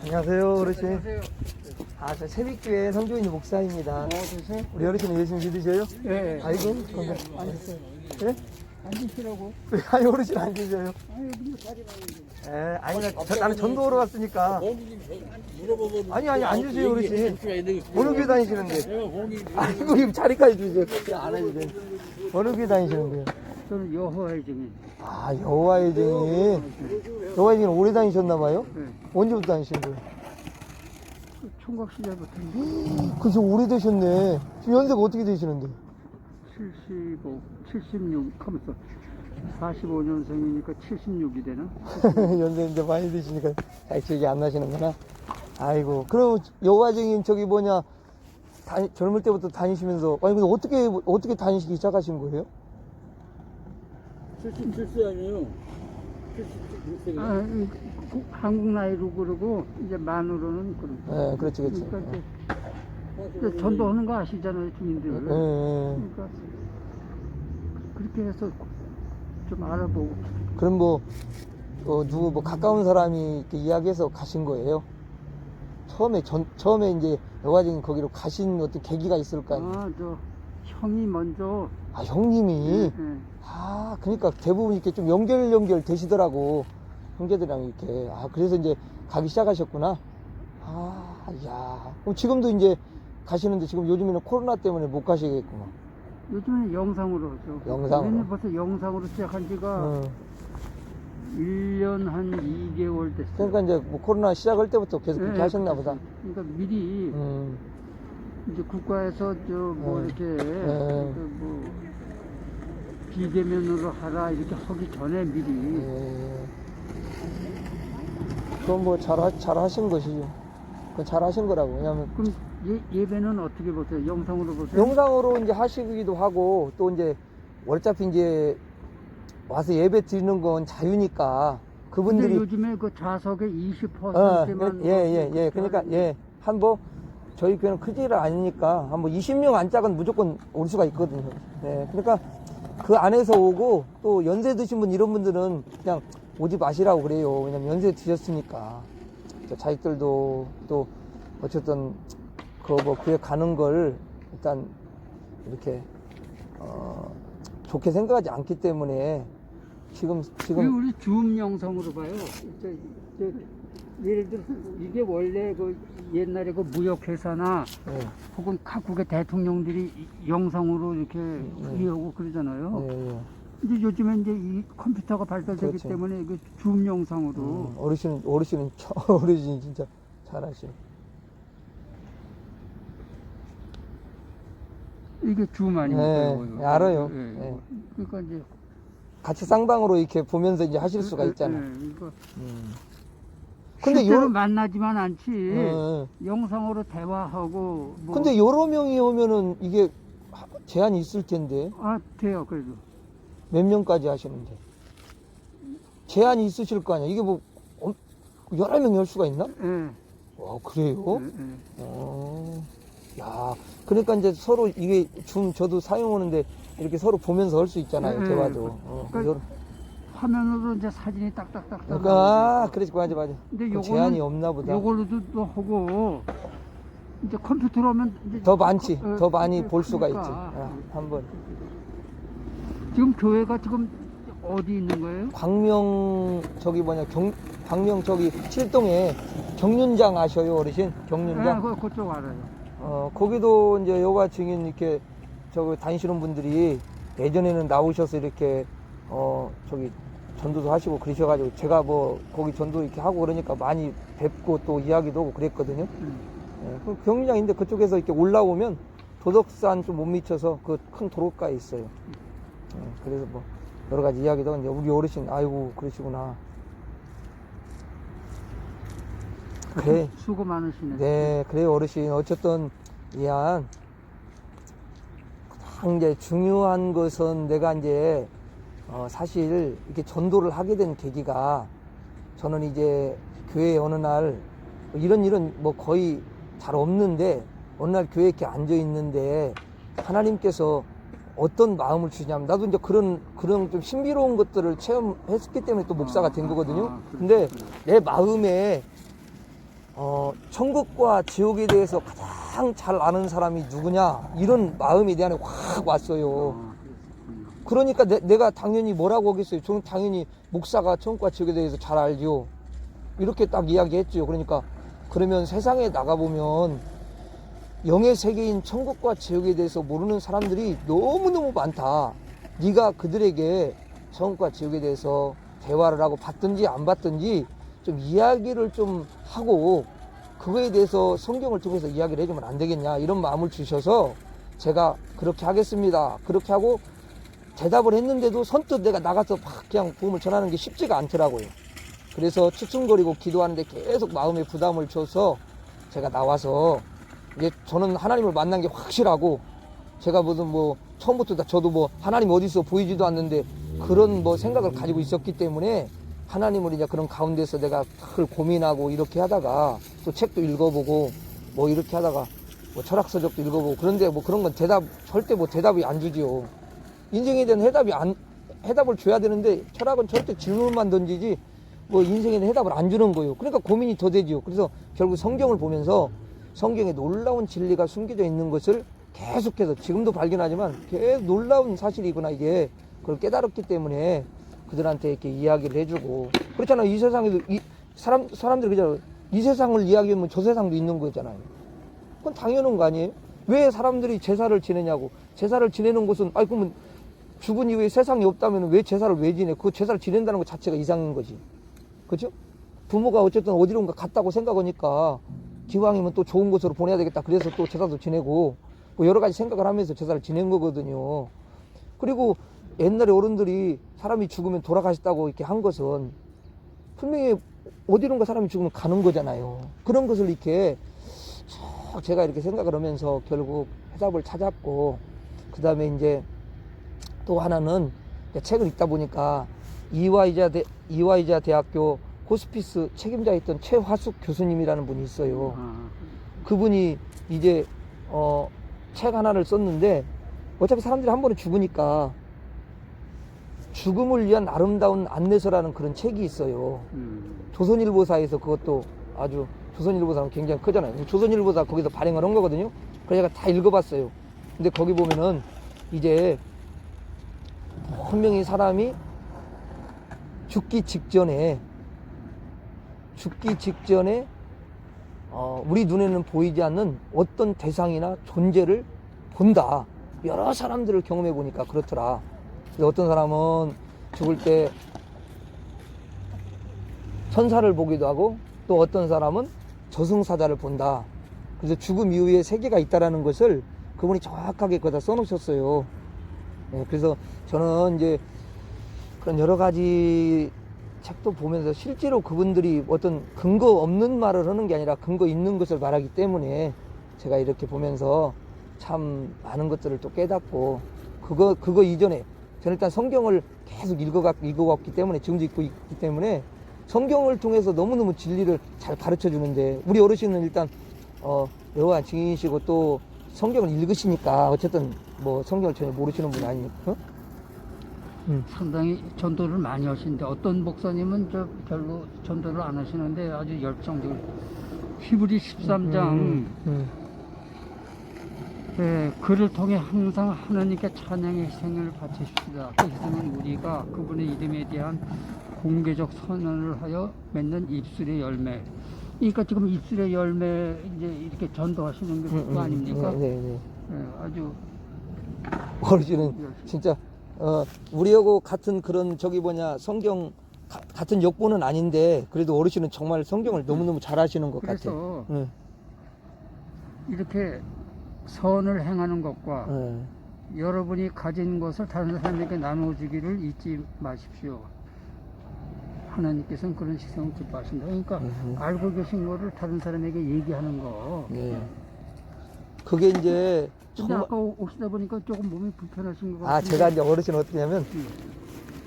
안녕하세요, 어르신. 안녕하세요. 저 세믹교회 성교인 목사입니다. 되세요? 우리 어르신은 예수 믿으셔요? 예. 아이고, 건강. 앉으세요. 예? 앉으시라고. 아니, 어르신 안 계셔요? 아유, 뭐 자리 나는데. 예, 아니, 나는 전도하러 왔으니까. 아니, 앉으세요, 어르신. 어느 교회 다니시는데? 아이고, 이 자리까지 주세요. 안 해도 돼. 어느 교회 다니시는데요? 저는 여호와의 증인. 여호와의 증인. 여호와의 증인 오래 다니셨나봐요? 네. 언제부터 다니시는데요? 총각 시절부터 그래서 오래되셨네. 지금 연세가 어떻게 되시는데? 75, 76 하면서 45년생이니까 76이 되나? 연세 이제 많이 드시니까 잘 기억이 안 나시는구나. 아이고. 그럼 여호와 증인 젊을 때부터 다니시면서 근데 어떻게 다니시기 시작하신 거예요? 77세 아니에요? 77세. 한국 나이로 그러고 이제 만으로는 그런. 네, 그렇지. 그러니까 이제 전도하는 거 아시잖아요, 주민들. 네. 그러니까 그렇게 해서 좀 알아보고. 그럼 누구 가까운 사람이 이렇게 이야기해서 가신 거예요? 처음에 이제 여호와 증인 거기로 가신 어떤 계기가 있을 거 아니에요? 저 형이 먼저. 형님이? 네. 그러니까 대부분 이렇게 좀 연결 되시더라고. 형제들이랑 이렇게. 그래서 이제 가기 시작하셨구나. 그럼 지금도 이제 가시는데 지금 요즘에는 코로나 때문에 못 가시겠구나. 요즘에는 영상으로 하죠. 영상으로? 얘는 벌써 영상으로 시작한 지가 1년 한 2개월 됐어요. 그러니까 이제 코로나 시작할 때부터 계속 그렇게 네, 하셨나 보다. 그러니까 미리 이제 국가에서 이렇게 비대면으로 하라 이렇게 하기 전에 미리. 그건 잘 하신 것이죠. 그건 잘 하신 거라고. 왜냐면. 그럼 예배는 어떻게 보세요? 영상으로 보세요? 영상으로 이제 하시기도 하고, 또 이제, 어차피 이제, 와서 예배 드리는 건 자유니까, 그분들이. 요즘에 그 좌석의 20%만. 그러니까, 저희 교회는 크지를 않으니까, 한 20명 안짝은 무조건 올 수가 있거든요. 그러니까, 그 안에서 오고, 또 연세 드신 분, 이런 분들은 그냥 오지 마시라고 그래요. 왜냐면 연세 드셨으니까. 자식들도 또, 어쨌든, 교회 가는 걸, 일단, 이렇게, 좋게 생각하지 않기 때문에, 지금. 우리 줌 영상으로 봐요. 예를 들어서, 이게 원래 옛날에 무역회사나, 혹은 각국의 대통령들이 영상으로 이렇게 회의하고 그러잖아요. 근데 요즘에 이제 이 컴퓨터가 발달되기 때문에 줌 영상으로. 어르신이 진짜 잘하셔. 이게 줌 아닙니까? 네, 알아요. 그러니까 이제 같이 쌍방으로 이렇게 보면서 이제 하실 수가 있잖아. 그러니까 근데 실제로 만나지만 않지. 영상으로 대화하고. 근데 여러 명이 오면은 이게 제한이 있을 텐데. 돼요, 그래도. 몇 명까지 하시는데? 제한이 있으실 거 아니야. 이게 여러 명이 할 수가 있나? 그래요? 그러니까 이제 서로 이게 저도 사용하는데 이렇게 서로 보면서 할 수 있잖아요. 대화도. 그러니까 화면으로 이제 사진이 딱딱딱. 그렇지, 맞아. 근데 제한이 없나 보다. 요걸로도 또 하고, 이제 컴퓨터로 하면 이제 더 많지. 더 많이 볼 수가 있지. 그러니까. 한번. 지금 교회가 지금 어디 있는 거예요? 광명 칠동에 경륜장 아셔요, 어르신? 경륜장? 그쪽 알아요. 거기도 이제 여호와 증인 이렇게 다니시는 분들이 예전에는 나오셔서 이렇게 전도도 하시고 그러셔가지고 제가 거기 전도 이렇게 하고 그러니까 많이 뵙고 또 이야기도 하고 그랬거든요. 그 경륜장인데 그쪽에서 이렇게 올라오면 도덕산 좀 못 미쳐서 그 큰 도로가에 있어요. 그래서 여러 가지 이야기도 이제 우리 어르신 아이고 그러시구나. 그래. 수고 많으시네. 네, 그래요 어르신. 어쨌든 이제 중요한 것은 내가 이제 사실 이렇게 전도를 하게 된 계기가 저는 이제 교회에 어느 날 이런 일은 거의 잘 없는데 어느 날 교회에 이렇게 앉아 있는데 하나님께서 어떤 마음을 주냐면, 나도 이제 그런 좀 신비로운 것들을 체험했기 때문에 또 목사가 된 거거든요. 근데 내 마음에 천국과 지옥에 대해서 가장 잘 아는 사람이 누구냐, 이런 마음이 내 안에 확 왔어요. 그러니까 내가 당연히 뭐라고 하겠어요. 저는 당연히 목사가 천국과 지옥에 대해서 잘 알죠. 이렇게 딱 이야기했죠. 그러니까 그러면 세상에 나가보면 영의 세계인 천국과 지옥에 대해서 모르는 사람들이 너무너무 많다. 네가 그들에게 천국과 지옥에 대해서 대화를 하고 봤든지 안 봤든지 좀 이야기를 좀 하고 그거에 대해서 성경을 통해서 이야기를 해주면 안 되겠냐, 이런 마음을 주셔서 제가 그렇게 하겠습니다. 그렇게 하고 대답을 했는데도 선뜻 내가 나가서 막 그냥 복음을 전하는 게 쉽지가 않더라고요. 그래서 추춤거리고 기도하는데 계속 마음에 부담을 줘서 제가 나와서, 이제 저는 하나님을 만난 게 확실하고, 제가 무슨 뭐 처음부터 저도 뭐 하나님 어디 있어 보이지도 않는데 그런 뭐 생각을 가지고 있었기 때문에 하나님을 이제 그런 가운데서 내가 그걸 고민하고 이렇게 하다가 또 책도 읽어보고 뭐 이렇게 하다가 뭐 철학서적도 읽어보고, 그런데 뭐 그런 건 절대 뭐 대답이 안 주지요. 인생에 대한 해답을 줘야 되는데 철학은 절대 질문만 던지지 뭐 인생에 대한 해답을 안 주는 거예요. 그러니까 고민이 더 되지요. 그래서 결국 성경을 보면서 성경에 놀라운 진리가 숨겨져 있는 것을 계속해서 지금도 발견하지만 계속 놀라운 사실이구나, 이게. 그걸 깨달았기 때문에 그들한테 이렇게 이야기를 해주고 그렇잖아요. 이 세상에도 사람들이 그잖아요. 이 세상을 이야기하면 저 세상도 있는 거잖아요. 그건 당연한 거 아니에요? 왜 사람들이 제사를 지내냐고. 제사를 지내는 것은, 그러면 죽은 이후에 세상이 없다면 왜 제사를 왜 지내? 그 제사를 지낸다는 것 자체가 이상인 거지. 그죠? 부모가 어쨌든 어디론가 갔다고 생각하니까 기왕이면 또 좋은 곳으로 보내야 되겠다. 그래서 또 제사도 지내고 뭐 여러 가지 생각을 하면서 제사를 지낸 거거든요. 그리고 옛날에 어른들이 사람이 죽으면 돌아가셨다고 이렇게 한 것은 분명히 어디론가 사람이 죽으면 가는 거잖아요. 그런 것을 이렇게 제가 이렇게 생각을 하면서 결국 해답을 찾았고, 그 다음에 이제 또 하나는 책을 읽다 보니까 이화이자 대학교 호스피스 책임자였던 최화숙 교수님이라는 분이 있어요. 그분이 이제 책 하나를 썼는데, 어차피 사람들이 한 번에 죽으니까 죽음을 위한 아름다운 안내서라는 그런 책이 있어요. 조선일보사에서 그것도 아주, 조선일보사는 굉장히 크잖아요. 조선일보사 거기서 발행을 한 거거든요. 그래서 제가 다 읽어봤어요. 근데 거기 보면은 이제 분명히 사람이 죽기 직전에 우리 눈에는 보이지 않는 어떤 대상이나 존재를 본다. 여러 사람들을 경험해 보니까 그렇더라. 그래서 어떤 사람은 죽을 때 천사를 보기도 하고, 또 어떤 사람은 저승사자를 본다. 그래서 죽음 이후에 세계가 있다라는 것을 그분이 정확하게 거기다 써놓으셨어요. 그래서 저는 이제 그런 여러 가지 책도 보면서 실제로 그분들이 어떤 근거 없는 말을 하는 게 아니라 근거 있는 것을 말하기 때문에 제가 이렇게 보면서 참 많은 것들을 또 깨닫고, 그거 이전에 저는 일단 성경을 계속 읽어왔기 때문에, 지금도 읽고 있기 때문에 성경을 통해서 너무너무 진리를 잘 가르쳐 주는데, 우리 어르신은 일단 여호와 증인이시고 또 성경을 읽으시니까 어쨌든 뭐 성경을 전혀 모르시는 분이 아니니까. 상당히 전도를 많이 하시는데, 어떤 목사님은 별로 전도를 안 하시는데 아주 열정적으로 히브리 13장 그를 통해 항상 하나님께 찬양의 희생을 바치십시다. 그 희생은 우리가 그분의 이름에 대한 공개적 선언을 하여 맺는 입술의 열매. 그러니까 지금 입술의 열매 이제 이렇게 전도하시는 게 그거 아닙니까? 네. 아주 어르신은 진짜 우리하고 같은 그런 성경 같은 역보는 아닌데 그래도 어르신은 정말 성경을 너무너무 잘 하시는 것 같아요. 그래서 이렇게 선을 행하는 것과 여러분이 가진 것을 다른 사람에게 나눠주기를 잊지 마십시오. 하나님께서는 그런 시선을 기뻐하신다. 그러니까 알고 계신 거를 다른 사람에게 얘기하는 거. 그게 이제 근데 아까 오시다 보니까 조금 몸이 불편하신 것 같아요. 제가 이제 어르신 어떻게 하면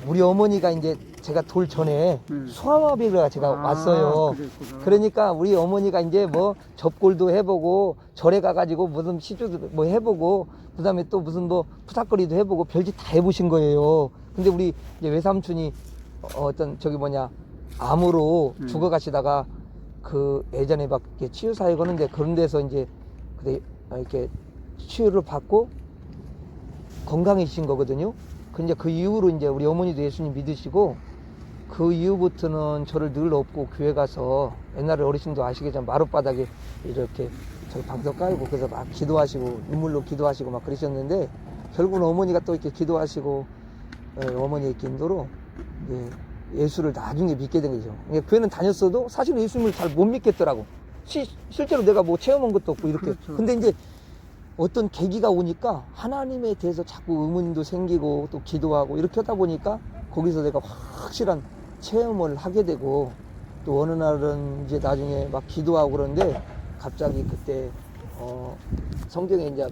우리 어머니가 이제 제가 돌 전에 수화마비가 제가 왔어요. 그랬구나. 그러니까 우리 어머니가 이제 뭐 접골도 해보고 절에 가가지고 무슨 시주도 뭐 해보고 그다음에 또 무슨 뭐 푸삭거리도 해보고 별짓 다 해보신 거예요. 근데 우리 이제 외삼촌이 어떤 저기 뭐냐 암으로 죽어가시다가 그 예전에 막 이렇게 치유 사역 하는데 그런 데서 이제 그때 이렇게 치유를 받고 건강해지신 거거든요. 근데 그 이후로 이제 우리 어머니도 예수님 믿으시고 그 이후부터는 저를 늘 업고 교회 가서 옛날에 어르신도 아시겠지만 마룻바닥에 이렇게 저기 방석 깔고 그래서 막 기도하시고 눈물로 기도하시고 막 그러셨는데 결국은 어머니가 또 이렇게 기도하시고 어머니의 인도로 이제 예수를 나중에 믿게 된 거죠. 교회는 다녔어도 사실은 예수님을 잘 못 믿겠더라고. 실제로 내가 뭐 체험한 것도 없고 이렇게. 그렇죠. 근데 이제 어떤 계기가 오니까 하나님에 대해서 자꾸 의문도 생기고 또 기도하고 이렇게 하다 보니까 거기서 내가 확실한 체험을 하게 되고 또 어느 날은 이제 나중에 막 기도하고 그러는데 갑자기 그때 성경에 이제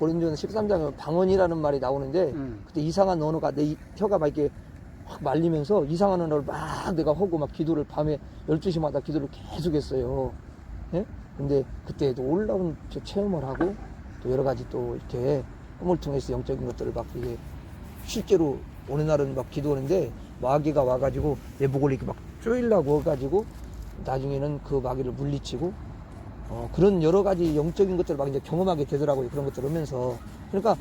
고린도전 13장에 방언이라는 말이 나오는데 그때 이상한 언어가 내 혀가 막 이렇게 확 말리면서 이상한 언어를 막 내가 하고 막 기도를 밤에 12시마다 기도를 계속 했어요. 예? 근데 그때도 놀라운 체험을 하고 또 여러 가지 또 이렇게 꿈을 통해서 영적인 것들을 막 이게 실제로 어느 날은 막 기도하는데 마귀가 와가지고 내 목을 이렇게 막 쪼이려고 해가지고 나중에는 그 마귀를 물리치고 그런 여러 가지 영적인 것들을 막 이제 경험하게 되더라고요. 그런 것들을 하면서. 그러니까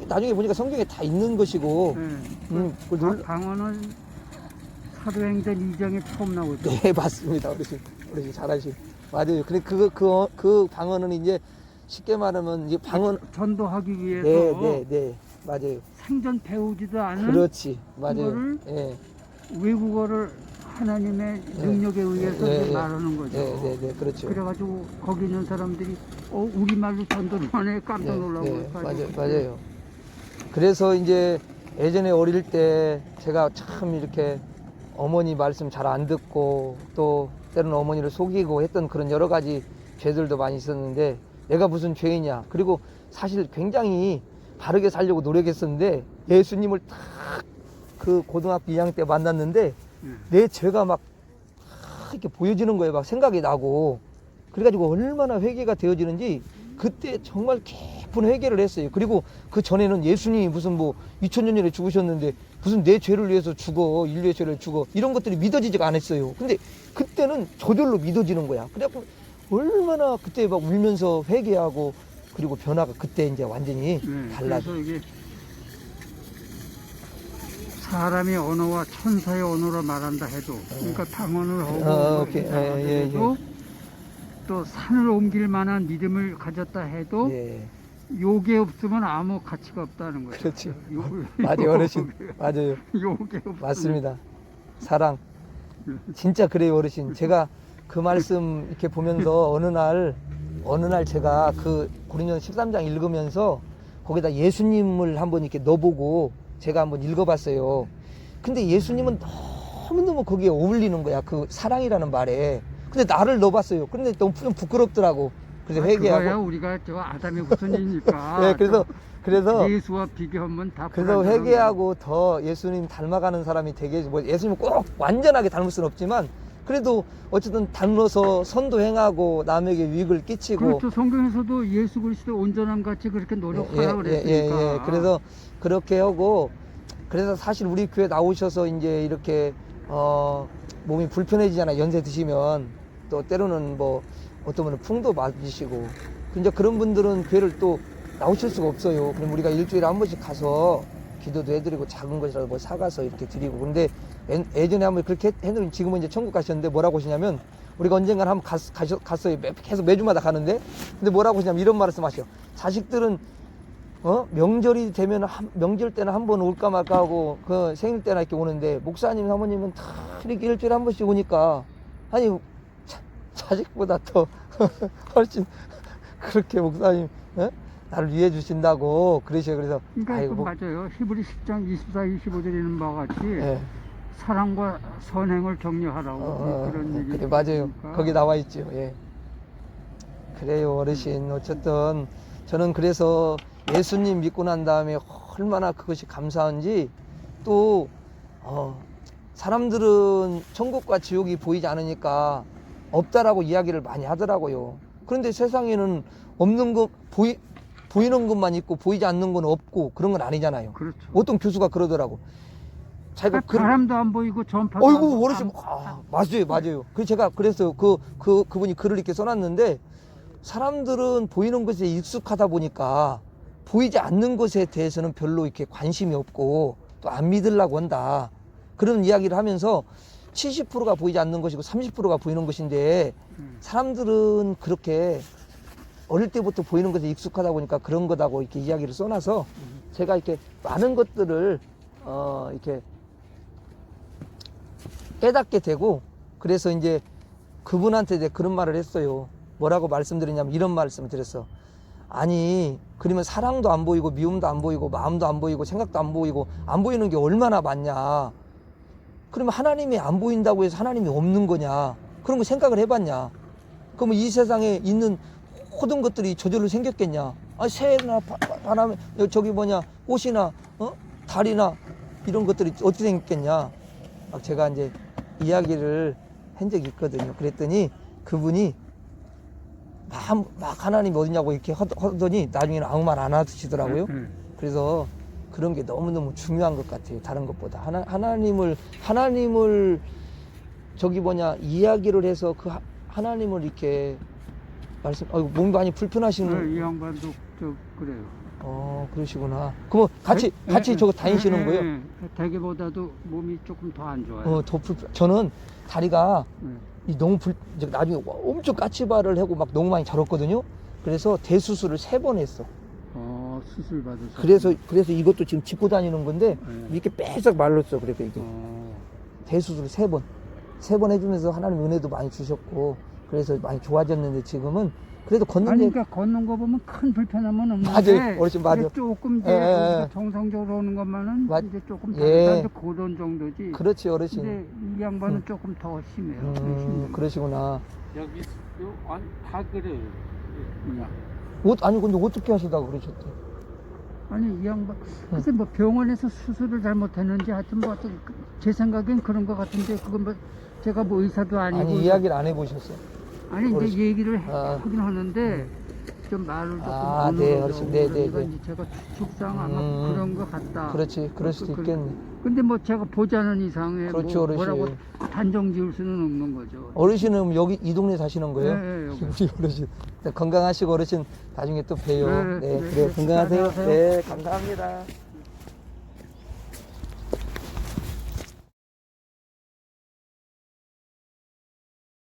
나중에 보니까 성경에 다 있는 것이고. 방언은 사도행전 2장에 처음 나오죠. 네, 맞습니다. 어르신 잘하신. 맞아요. 근데 그 방언은 이제 쉽게 말하면 이제 방언. 전도하기 위해서. 네. 맞아요. 생전 배우지도 않은. 그렇지. 맞아요. 그거를 예. 외국어를 하나님의 능력에 의해서 이제 말하는 거죠. 네, 그렇죠. 그래가지고 거기 있는 사람들이 우리말로 전도를 하네 깜짝 놀라고. 맞아요. 그래서 이제 예전에 어릴 때 제가 참 이렇게 어머니 말씀 잘 안 듣고 또 때로는 어머니를 속이고 했던 그런 여러 가지 죄들도 많이 있었는데 내가 무슨 죄이냐. 그리고 사실 굉장히 바르게 살려고 노력했었는데 예수님을 딱 그 고등학교 2학년 때 만났는데 내 죄가 막 이렇게 보여지는 거예요. 막 생각이 나고. 그래가지고 얼마나 회개가 되어지는지 그때 정말 깊은 회개를 했어요. 그리고 그 전에는 예수님이 무슨 뭐 2000년 전에 죽으셨는데 무슨 내 죄를 위해서 죽어, 인류의 죄를 죽어, 이런 것들이 믿어지지가 않았어요. 근데 그때는 저절로 믿어지는 거야. 그래갖고 얼마나 그때 막 울면서 회개하고 그리고 변화가 그때 이제 완전히 달라져. 그래서 이게 사람의 언어와 천사의 언어로 말한다 해도, 그러니까 방언을 하고 해도 또 산을 옮길 만한 믿음을 가졌다 해도 요게 없으면 아무 가치가 없다는 거죠. 그렇지. 맞아요, 어르신. 맞아요. 요게 없으면. 맞습니다. 사랑. 진짜 그래요, 어르신. 제가 그 말씀 이렇게 보면서 어느 날 제가 그 고린도전 13장 읽으면서 거기다 예수님을 한번 이렇게 넣어보고 제가 한번 읽어봤어요. 근데 예수님은 너무너무 거기에 어울리는 거야. 그 사랑이라는 말에. 근데 나를 넣어봤어요. 근데 너무 좀 부끄럽더라고. 그래서 회개하고. 그거야 우리가 저 아담의 후손이니까. 네, 그래서 예수와 비교하면 다. 그래서 회개하고 더 예수님 닮아가는 사람이 되게 뭐 예수님 꼭 완전하게 닮을 수는 없지만 그래도 어쨌든 닮아서 선도 행하고 남에게 유익을 끼치고. 그렇죠. 성경에서도 예수 그리스도 온전함 같이 그렇게 노력하라고 그랬으니까. 그래서 그렇게 하고 그래서 사실 우리 교회 나오셔서 이제 이렇게 몸이 불편해지잖아. 연세 드시면 또 때로는 뭐 어떤 분은 풍도 맞으시고 이제 그런 분들은 교회를 또 나오실 수가 없어요. 그럼 우리가 일주일에 한 번씩 가서 기도도 해드리고 작은 것이라도 뭐 사가서 이렇게 드리고. 근데 예전에 한번 그렇게 해드리면 지금은 이제 천국 가셨는데 뭐라고 하시냐면 우리가 언젠가 한번 갔어요. 계속 매주마다 가는데 근데 뭐라고 하시냐면 이런 말씀 하셔. 자식들은 명절이 되면 명절 때는 한 번 올까 말까 하고 그 생일 때나 이렇게 오는데 목사님 사모님은 다 이렇게 일주일에 한 번씩 오니까 아니 자식보다 더 훨씬 그렇게 목사님 나를 위해 주신다고 그러셔요. 그래서 그러니까 맞아요. 히브리 10장 24, 25절에 있는 바와 같이 사랑과 선행을 격려하라고 그런 얘기. 그래, 맞아요. 거기 나와 있죠. 예. 그래요, 어르신. 어쨌든 저는 그래서 예수님 믿고 난 다음에 얼마나 그것이 감사한지 또 사람들은 천국과 지옥이 보이지 않으니까 없다라고 이야기를 많이 하더라고요. 그런데 세상에는 없는 것, 보이는 것만 있고 보이지 않는 건 없고 그런 건 아니잖아요. 그렇죠. 어떤 교수가 그러더라고. 자기가 바람도 안 보이고 전파도 어이구, 안 어르신, 맞아요. 제가 그래서 그분이 글을 이렇게 써놨는데, 사람들은 보이는 것에 익숙하다 보니까 보이지 않는 것에 대해서는 별로 이렇게 관심이 없고 또 안 믿으려고 한다. 그런 이야기를 하면서 70%가 보이지 않는 것이고 30%가 보이는 것인데, 사람들은 그렇게 어릴 때부터 보이는 것에 익숙하다 보니까 그런 거다고 이렇게 이야기를 써놔서 제가 이렇게 많은 것들을 이렇게 깨닫게 되고, 그래서 이제 그분한테 이제 그런 말을 했어요. 뭐라고 말씀드리냐면 이런 말씀을 드렸어. 아니, 그러면 사랑도 안 보이고 미움도 안 보이고 마음도 안 보이고 생각도 안 보이고 안 보이는 게 얼마나 많냐. 그러면 하나님이 안 보인다고 해서 하나님이 없는 거냐. 그런 거 생각을 해봤냐. 그러면 이 세상에 있는 모든 것들이 저절로 생겼겠냐. 새나 바람, 저기 꽃이나 달이나 이런 것들이 어떻게 생겼겠냐. 막 제가 이제 이야기를 한 적이 있거든요. 그랬더니 그분이 막 하나님이 어디냐고 이렇게 하더니 나중에는 아무 말 안 하시더라고요. 그래서 그런 게 너무너무 중요한 것 같아요. 다른 것보다. 하나님을 이야기를 해서 그 하나님을 이렇게 몸이 많이 불편하시는. 이 양반도 그래요. 그러시구나. 그럼 같이 저거 다니시는 거예요? 대개보다도 몸이 조금 더 안 좋아요. 저는 다리가 나중에 엄청 까치발을 하고 막 너무 많이 자랐거든요. 그래서 대수술을 3번 했어. 수술 받으셨어요. 그래서 이것도 지금 짚고 다니는 건데 이렇게 빼싹 말랐어. 그러니까 이게 대수술을 3번 해주면서 하나님 은혜도 많이 주셨고 그래서 많이 좋아졌는데 지금은 그래도 걷는 그러니까 걷는 거 보면 큰 불편함은 없는데 맞아요. 어르신 맞아요. 조금 이제 우리가 정상적으로 하는 것만은 이제 조금 다르다 그런 정도지. 그렇지 어르신. 근데 이 양반은 조금 더 심해요. 그러시구나. 여기 다 그래요. 아니 근데 어떻게 하시다가 그러셨대? 아니 이 양반 글쎄 뭐 병원에서 수술을 잘못했는지 하여튼 뭐 제 생각엔 그런 것 같은데 그건 뭐 제가 뭐 의사도 아니고. 아니 이야기를 안 해보셨어요? 아니 이제 어르신. 얘기를 하긴 하는데 좀 말을 조금 네 어르신. 그러니까 이제 제가 추측상 아마 그런 것 같다. 그렇지 그럴 수도 있겠네. 근데 뭐 제가 보자는 이상에 그렇죠, 어르신. 뭐라고 단정 지을 수는 없는 거죠. 어르신은 여기 이 동네 사시는 거예요? 네, 여기. 우리 어르신 건강하시고 어르신 나중에 또 봬요. 네, 그래요. 건강하세요. 안녕하세요. 네 감사합니다.